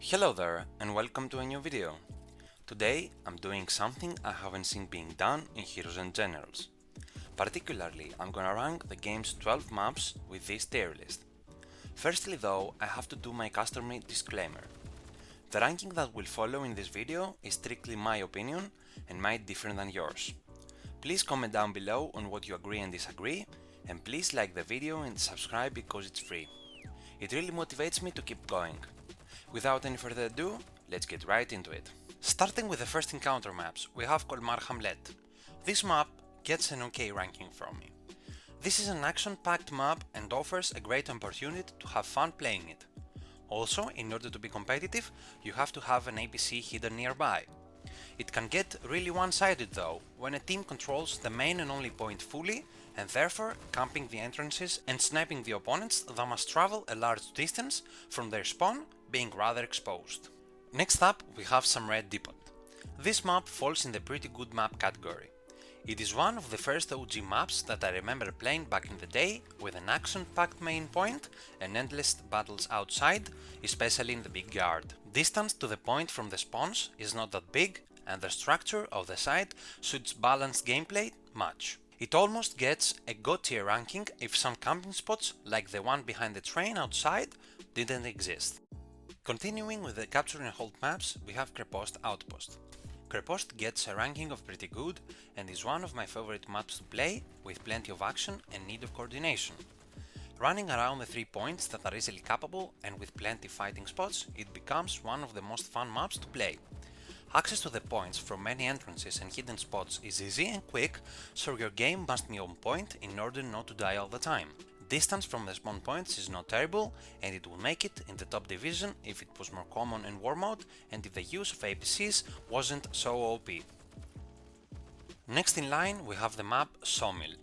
Hello there and welcome to a new video. Today I'm doing something I haven't seen being done in Heroes and Generals. Particularly, I'm gonna rank the game's 12 maps with this tier list. Firstly though, I have to do my customary disclaimer. The ranking that will follow in this video is strictly my opinion and might differ than yours. Please comment down below on what you agree and disagree, and please like the video and subscribe because it's free. It really motivates me to keep going. Without any further ado, let's get right into it. Starting with the first encounter maps, we have Colmar Hamlet. This map gets an OK ranking from me. This is an action-packed map and offers a great opportunity to have fun playing it. Also, in order to be competitive, you have to have an APC hidden nearby. It can get really one-sided though, when a team controls the main and only point fully, and therefore camping the entrances and sniping the opponents that must travel a large distance from their spawn, being rather exposed. Next up, we have Samree Depot. This map falls in the pretty good map category. It is one of the first OG maps that I remember playing back in the day, with an action-packed main point and endless battles outside, especially in the big yard. Distance to the point from the spawns is not that big, and the structure of the site suits balanced gameplay much. It almost gets a God tier ranking if some camping spots, like the one behind the train outside, didn't exist. Continuing with the capture and hold maps, we have Krepost Outpost. Krepost gets a ranking of pretty good and is one of my favorite maps to play, with plenty of action and need of coordination. Running around the 3 points that are easily capable and with plenty fighting spots, it becomes one of the most fun maps to play. Access to the points from many entrances and hidden spots is easy and quick, so your game must be on point in order not to die all the time. Distance from the spawn points is not terrible, and it will make it in the top division if it was more common in war mode and if the use of APCs wasn't so OP. Next in line we have the map Sawmill.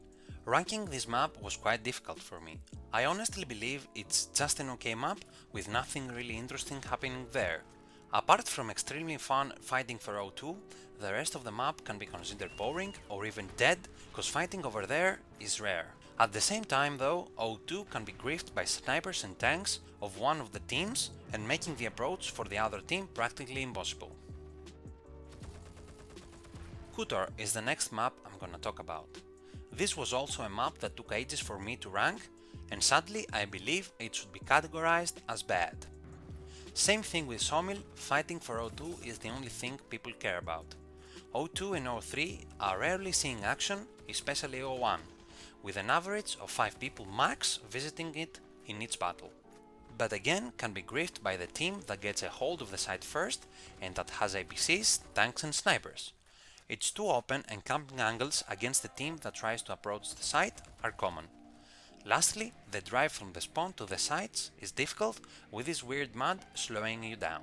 Ranking this map was quite difficult for me. I honestly believe it's just an OK map with nothing really interesting happening there. Apart from extremely fun fighting for O2, the rest of the map can be considered boring or even dead, cause fighting over there is rare. At the same time though, O2 can be griefed by snipers and tanks of one of the teams and making the approach for the other team practically impossible. Khutor is the next map I'm gonna talk about. This was also a map that took ages for me to rank, and sadly I believe it should be categorized as bad. Same thing with Sawmill, fighting for O2 is the only thing people care about. O2 and O3 are rarely seeing action, especially O1, with an average of 5 people max visiting it in each battle. But again can be griefed by the team that gets a hold of the site first and that has APCs, tanks and snipers. It's too open and camping angles against the team that tries to approach the site are common. Lastly, the drive from the spawn to the sites is difficult, with this weird mud slowing you down.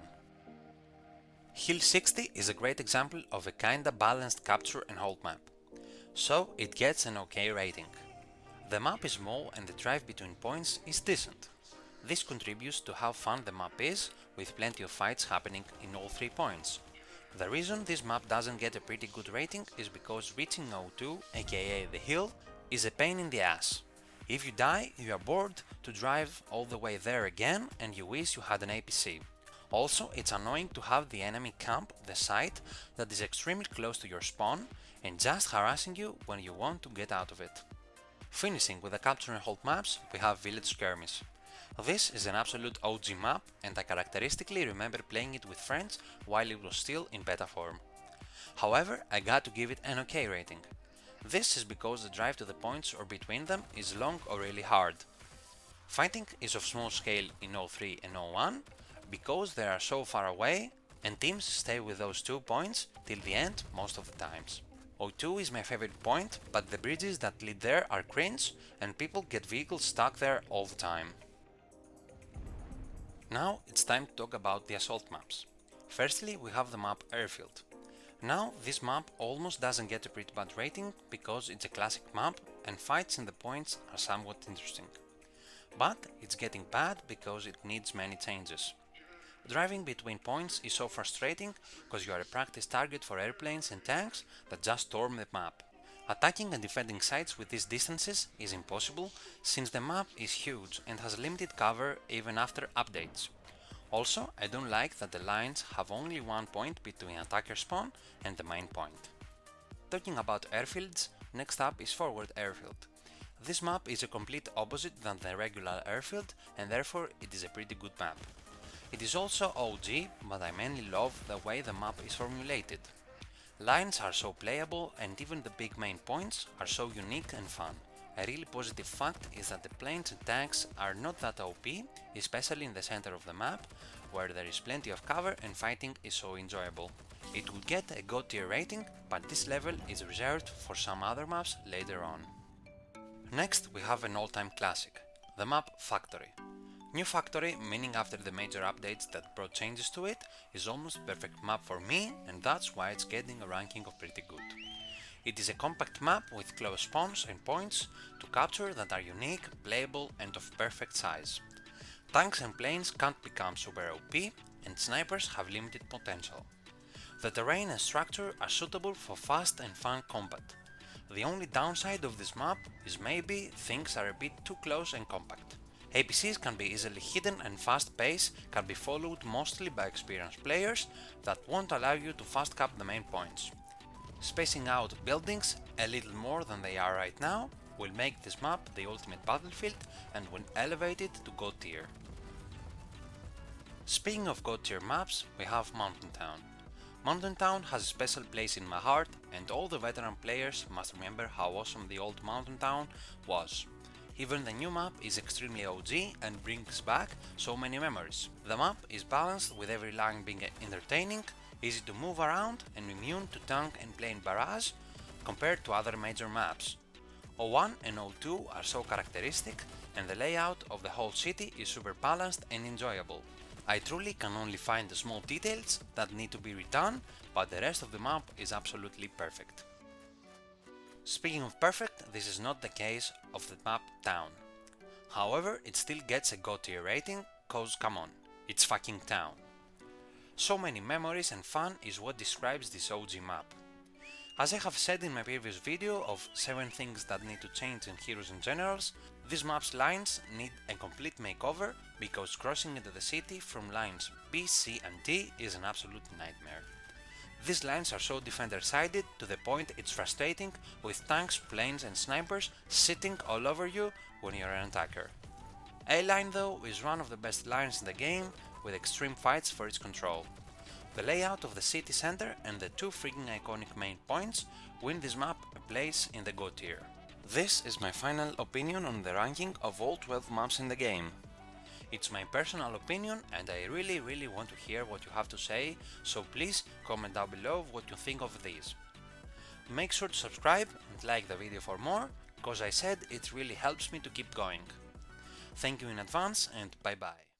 Hill 60 is a great example of a kinda balanced capture and hold map, so it gets an OK rating. The map is small and the drive between points is decent. This contributes to how fun the map is, with plenty of fights happening in all 3 points. The reason this map doesn't get a pretty good rating is because reaching O2, aka the hill, is a pain in the ass. If you die, you are bored to drive all the way there again and you wish you had an APC. Also, it's annoying to have the enemy camp the site that is extremely close to your spawn and just harassing you when you want to get out of it. Finishing with the capture and hold maps, we have Village Skirmish. This is an absolute OG map and I characteristically remember playing it with friends while it was still in beta form. However, I got to give it an OK rating. This is because the drive to the points or between them is long or really hard. Fighting is of small scale in O3 and O1 because they are so far away and teams stay with those 2 points till the end most of the times. O2 is my favorite point, but the bridges that lead there are cringe and people get vehicles stuck there all the time. Now it's time to talk about the assault maps. Firstly, we have the map Airfield. Now this map almost doesn't get a pretty bad rating because it's a classic map and fights in the points are somewhat interesting. But it's getting bad because it needs many changes. Driving between points is so frustrating because you are a practice target for airplanes and tanks that just storm the map. Attacking and defending sites with these distances is impossible since the map is huge and has limited cover even after updates. Also, I don't like that the lines have only one point between attacker spawn and the main point. Talking about airfields, next up is Forward Airfield. This map is a complete opposite than the regular airfield and therefore it is a pretty good map. It is also OG, but I mainly love the way the map is formulated. Lines are so playable and even the big main points are so unique and fun. A really positive fact is that the planes and tanks are not that OP, especially in the center of the map, where there is plenty of cover and fighting is so enjoyable. It would get a God tier rating, but this level is reserved for some other maps later on. Next we have an all-time classic, the map Factory. New Factory, meaning after the major updates that brought changes to it, is almost perfect map for me and that's why it's getting a ranking of pretty good. It is a compact map with close spawns and points to capture that are unique, playable and of perfect size. Tanks and planes can't become super OP and snipers have limited potential. The terrain and structure are suitable for fast and fun combat. The only downside of this map is maybe things are a bit too close and compact. APCs can be easily hidden and fast pace can be followed mostly by experienced players that won't allow you to fast cap the main points. Spacing out buildings a little more than they are right now will make this map the ultimate battlefield and will elevate it to God tier. Speaking of God tier maps, we have Mountain Town. Mountain Town has a special place in my heart and all the veteran players must remember how awesome the old Mountain Town was. Even the new map is extremely OG and brings back so many memories. The map is balanced with every line being entertaining, easy to move around and immune to tank and plane barrage compared to other major maps. O1 and O2 are so characteristic and the layout of the whole city is super balanced and enjoyable. I truly can only find the small details that need to be redone, but the rest of the map is absolutely perfect. Speaking of perfect, this is not the case of the map Town. However, it still gets a God tier rating, cause come on, it's fucking Town. So many memories and fun is what describes this OG map. As I have said in my previous video of 7 things that need to change in Heroes and Generals, this map's lines need a complete makeover because crossing into the city from lines B, C and D is an absolute nightmare. These lines are so defender-sided to the point it's frustrating with tanks, planes and snipers sitting all over you when you're an attacker. A-line though is one of the best lines in the game with extreme fights for its control. The layout of the city center and the 2 freaking iconic main points win this map a place in the God tier. This is my final opinion on the ranking of all 12 maps in the game. It's my personal opinion and I really want to hear what you have to say, so please comment down below what you think of these. Make sure to subscribe and like the video for more, cause I said it really helps me to keep going. Thank you in advance and bye bye.